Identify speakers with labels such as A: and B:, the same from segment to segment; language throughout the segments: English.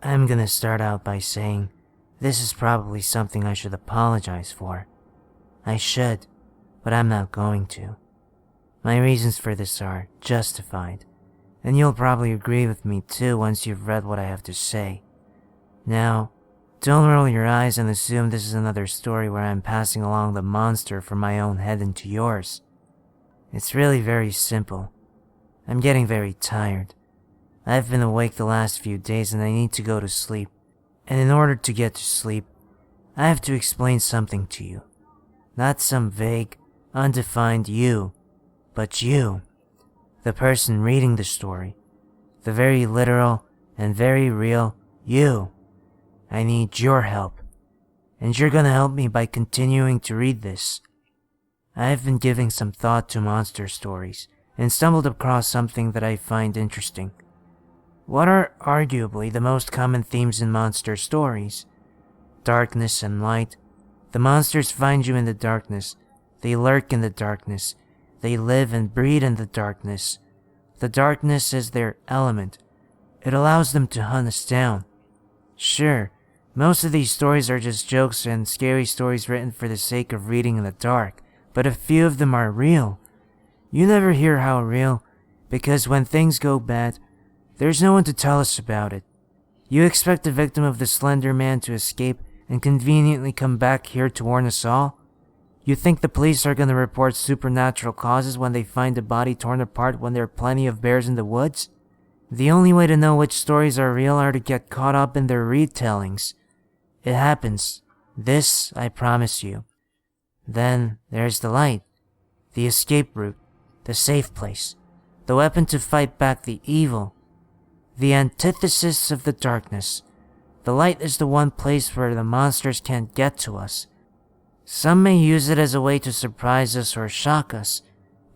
A: I'm gonna start out by saying this is probably something I should apologize for. I should, but I'm not going to. My reasons for this are justified, and you'll probably agree with me too once you've read what I have to say. Now, don't roll your eyes and assume this is another story where I'm passing along the monster from my own head into yours. It's really very simple. I'm getting very tired. I've been awake the last few days and I need to go to sleep. And in order to get to sleep, I have to explain something to you. Not some vague, undefined you, but you, the person reading the story. The very literal and very real you. I need your help. And you're gonna help me by continuing to read this. I've been giving some thought to monster stories and stumbled across something that I find interesting. What are arguably the most common themes in monster stories? Darkness and light. The monsters find you in the darkness. They lurk in the darkness. They live and breed in the darkness. The darkness is their element. It allows them to hunt us down. Sure, most of these stories are just jokes and scary stories written for the sake of reading in the dark, but a few of them are real. You never hear how real, because when things go bad, there's no one to tell us about it. You expect the victim of the Slender Man to escape and conveniently come back here to warn us all? You think the police are gonna report supernatural causes when they find a body torn apart when there are plenty of bears in the woods? The only way to know which stories are real are to get caught up in their retellings. It happens. This, I promise you. Then there's the light, the escape route, the safe place, the weapon to fight back the evil, the antithesis of the darkness. The light is the one place where the monsters can't get to us. Some may use it as a way to surprise us or shock us,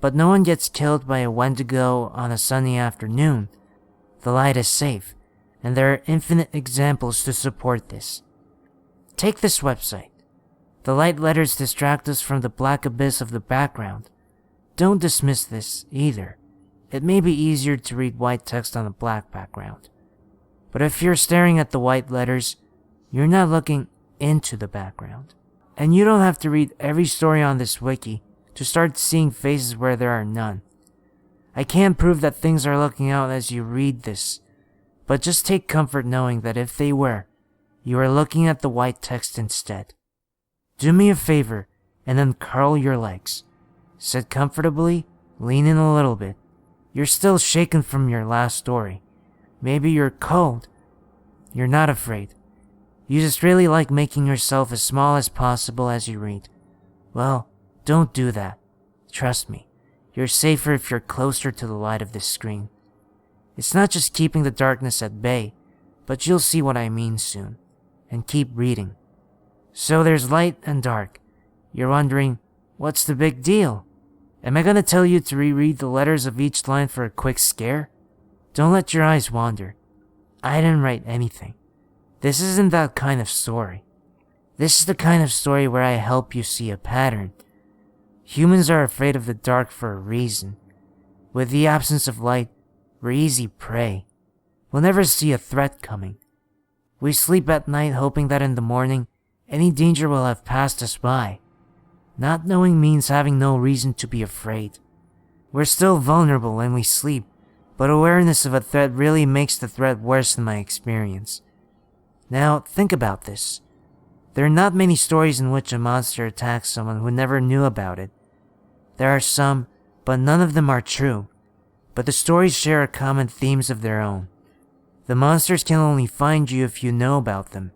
A: but no one gets killed by a Wendigo on a sunny afternoon. The light is safe, and there are infinite examples to support this. Take this website. The light letters distract us from the black abyss of the background. Don't dismiss this either. It may be easier to read white text on a black background. But if you're staring at the white letters, you're not looking into the background. And you don't have to read every story on this wiki to start seeing faces where there are none. I can't prove that things are looking out as you read this, but just take comfort knowing that if they were, you are looking at the white text instead. Do me a favor and uncurl your legs. Sit comfortably, lean in a little bit. You're still shaken from your last story. Maybe you're cold. You're not afraid. You just really like making yourself as small as possible as you read. Well, don't do that. Trust me. You're safer if you're closer to the light of this screen. It's not just keeping the darkness at bay, but you'll see what I mean soon. And keep reading. So there's light and dark. You're wondering, what's the big deal? Am I gonna tell you to reread the letters of each line for a quick scare? Don't let your eyes wander. I didn't write anything. This isn't that kind of story. This is the kind of story where I help you see a pattern. Humans are afraid of the dark for a reason. With the absence of light, we're easy prey. We'll never see a threat coming. We sleep at night hoping that in the morning, any danger will have passed us by. Not knowing means having no reason to be afraid. We're still vulnerable when we sleep, but awareness of a threat really makes the threat worse in my experience. Now, think about this. There are not many stories in which a monster attacks someone who never knew about it. There are some, but none of them are true. But the stories share common themes of their own. The monsters can only find you if you know about them.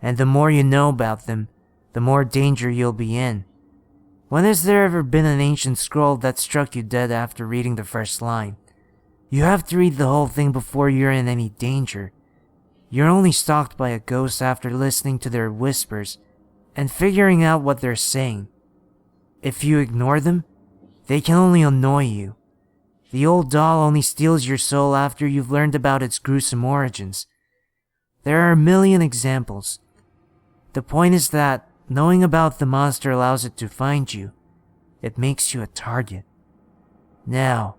A: And the more you know about them, the more danger you'll be in. When has there ever been an ancient scroll that struck you dead after reading the first line? You have to read the whole thing before you're in any danger. You're only stalked by a ghost after listening to their whispers and figuring out what they're saying. If you ignore them, they can only annoy you. The old doll only steals your soul after you've learned about its gruesome origins. There are a million examples. The point is that knowing about the monster allows it to find you. It makes you a target. Now,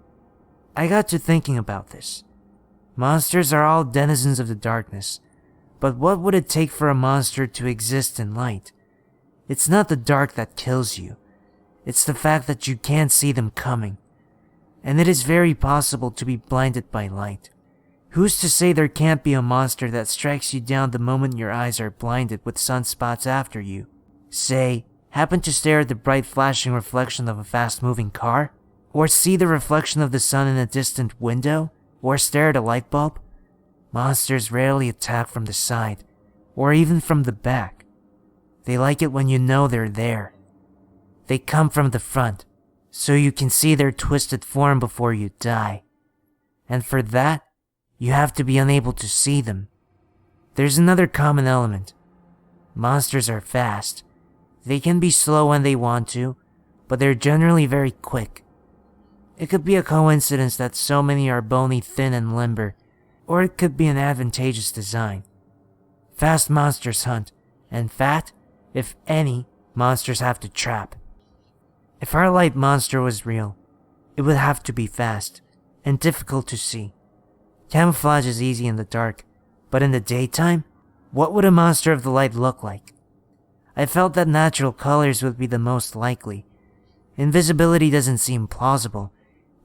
A: I got to thinking about this. Monsters are all denizens of the darkness, But what would it take for a monster to exist in light? It's not the dark that kills you. It's the fact that you can't see them coming. And it is very possible to be blinded by light. Who's to say there can't be a monster that strikes you down the moment your eyes are blinded with sunspots after you? Say, happen to stare at the bright flashing reflection of a fast-moving car? Or see the reflection of the sun in a distant window? Or stare at a light bulb? Monsters rarely attack from the side, or even from the back. They like it when you know they're there. They come from the front, so you can see their twisted form before you die. And for that, you have to be unable to see them. There's another common element. Monsters are fast. They can be slow when they want to, but they're generally very quick. It could be a coincidence that so many are bony, thin, and limber, or it could be an advantageous design. Fast monsters hunt, and fat, if any, monsters have to trap. If our light monster was real, it would have to be fast, and difficult to see. Camouflage is easy in the dark, but in the daytime, what would a monster of the light look like? I felt that natural colors would be the most likely. Invisibility doesn't seem plausible,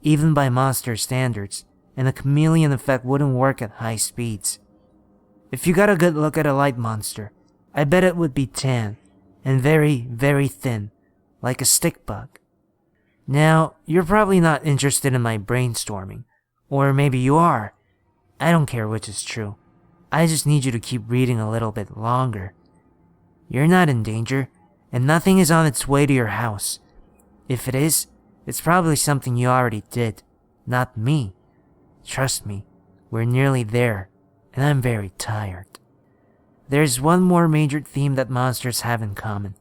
A: even by monster standards, and the chameleon effect wouldn't work at high speeds. If you got a good look at a light monster, I bet it would be tan, and very, very thin, like a stick bug. Now, you're probably not interested in my brainstorming, or maybe you are. I don't care which is true. I just need you to keep reading a little bit longer. You're not in danger, and nothing is on its way to your house. If it is, it's probably something you already did, not me. Trust me, we're nearly there, and I'm very tired. There's one more major theme that monsters have in common.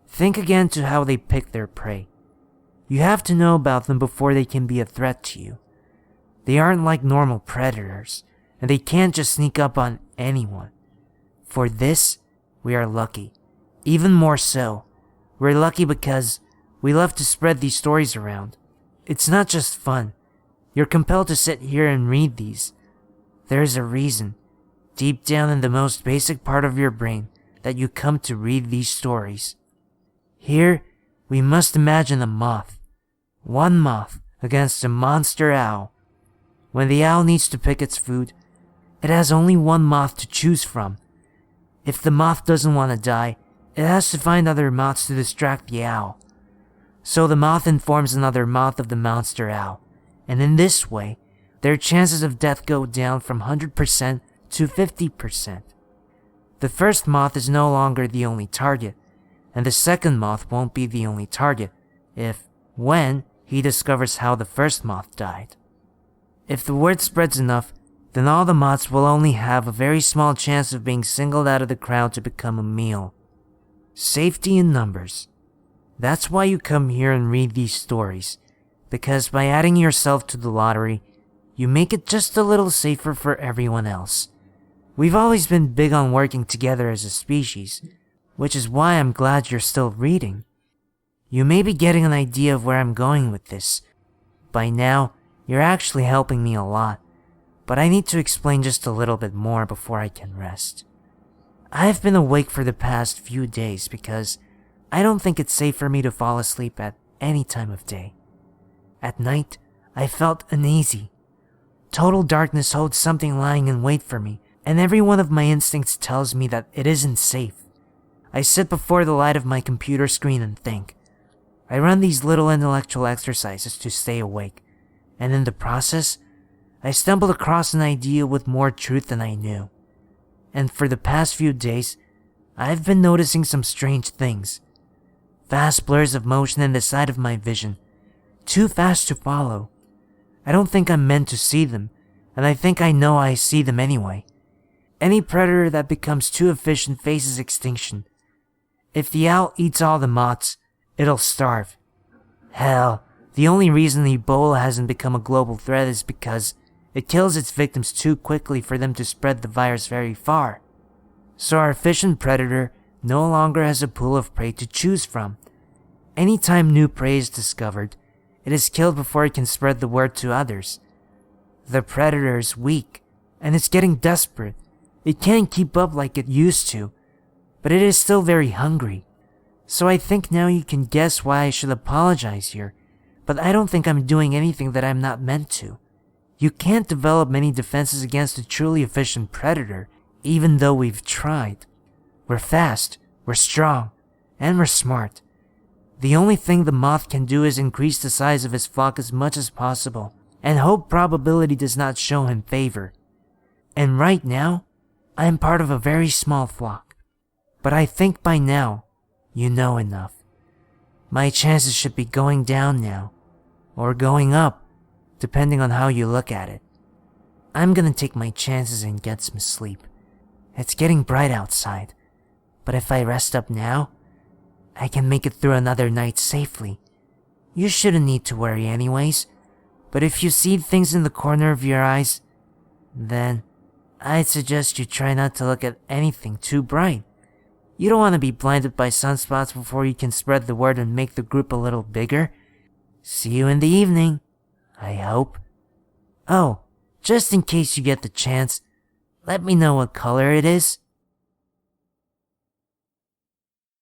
A: Think again to how they pick their prey. You have to know about them before they can be a threat to you. They aren't like normal predators, and they can't just sneak up on anyone. For this, we are lucky. Even more so, we're lucky because we love to spread these stories around. It's not just fun. You're compelled to sit here and read these. There's a reason, deep down in the most basic part of your brain, that you come to read these stories. Here, we must imagine a moth. One moth against a monster owl. When the owl needs to pick its food, it has only one moth to choose from. If the moth doesn't want to die, it has to find other moths to distract the owl. So the moth informs another moth of the monster owl, and in this way, their chances of death go down from 100% to 50%. The first moth is no longer the only target, and the second moth won't be the only target when he discovers how the first moth died. If the word spreads enough, then all the moths will only have a very small chance of being singled out of the crowd to become a meal. Safety in numbers. That's why you come here and read these stories, because by adding yourself to the lottery, you make it just a little safer for everyone else. We've always been big on working together as a species, which is why I'm glad you're still reading. You may be getting an idea of where I'm going with this. By now, you're actually helping me a lot, but I need to explain just a little bit more before I can rest. I've been awake for the past few days because I don't think it's safe for me to fall asleep at any time of day. At night, I felt uneasy. Total darkness holds something lying in wait for me, and every one of my instincts tells me that it isn't safe. I sit before the light of my computer screen and think. I run these little intellectual exercises to stay awake, and in the process, I stumbled across an idea with more truth than I knew. And for the past few days, I've been noticing some strange things. Fast blurs of motion in the side of my vision, too fast to follow. I don't think I'm meant to see them, and I think I know I see them anyway. Any predator that becomes too efficient faces extinction. If the owl eats all the moths, it'll starve. Hell, the only reason Ebola hasn't become a global threat is because it kills its victims too quickly for them to spread the virus very far. So our efficient predator no longer has a pool of prey to choose from. Anytime new prey is discovered, it is killed before it can spread the word to others. The predator is weak, and it's getting desperate. It can't keep up like it used to, but it is still very hungry. So I think now you can guess why I should apologize here, but I don't think I'm doing anything that I'm not meant to. You can't develop many defenses against a truly efficient predator, even though we've tried. We're fast, we're strong, and we're smart. The only thing the moth can do is increase the size of his flock as much as possible, and hope probability does not show him favor. And right now, I am part of a very small flock. But I think by now, you know enough. My chances should be going down now, or going up, depending on how you look at it. I'm gonna take my chances and get some sleep. It's getting bright outside, but if I rest up now, I can make it through another night safely. You shouldn't need to worry anyways, but if you see things in the corner of your eyes, then I'd suggest you try not to look at anything too bright. You don't want to be blinded by sunspots before you can spread the word and make the group a little bigger. See you in the evening, I hope. Oh, just in case you get the chance, let me know what color it is.